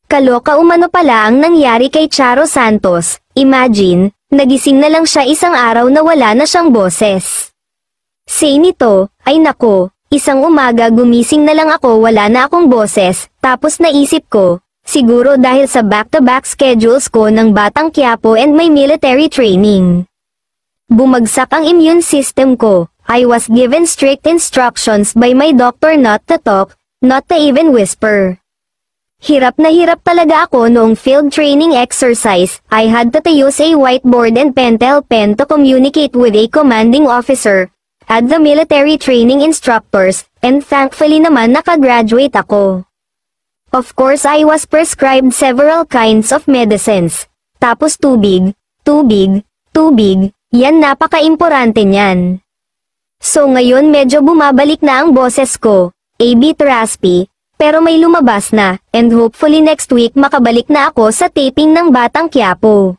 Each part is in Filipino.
Kaloka umano pala ang nangyari kay Charo Santos. Imagine, nagising na lang siya isang araw na wala na siyang boses. Say nito, ay nako, isang umaga gumising na lang ako wala na akong boses, tapos naisip ko, siguro dahil sa back-to-back schedules ko ng Batang Quiapo and my military training. Bumagsak ang immune system ko. I was given strict instructions by my doctor not to talk, not to even whisper. Hirap na hirap talaga ako noong field training exercise. I had to use a whiteboard and pentel pen to communicate with a commanding officer at the military training instructors, and thankfully naman nakagraduate ako. Of course I was prescribed several kinds of medicines. Tapos tubig, tubig, tubig, yan napaka-importante niyan. So ngayon medyo bumabalik na ang boses ko, a bit raspy, pero may lumabas na, and hopefully next week makabalik na ako sa taping ng Batang Quiapo.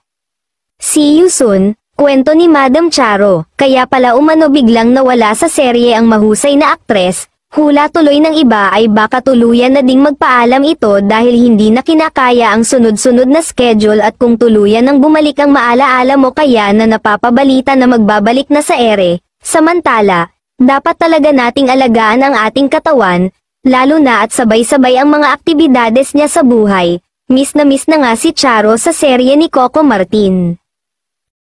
See you soon, kwento ni Madam Charo. Kaya pala umano biglang nawala sa serye ang mahusay na aktres, hula tuloy ng iba ay baka tuluyan na ding magpaalam ito dahil hindi na kinakaya ang sunod-sunod na schedule at kung tuluyan nang bumalik ang maalaala mo kaya na napapabalita na magbabalik na sa ere. Samantala, dapat talaga nating alagaan ang ating katawan, lalo na at sabay-sabay ang mga aktibidades niya sa buhay. Miss na nga si Charo sa serye ni Coco Martin.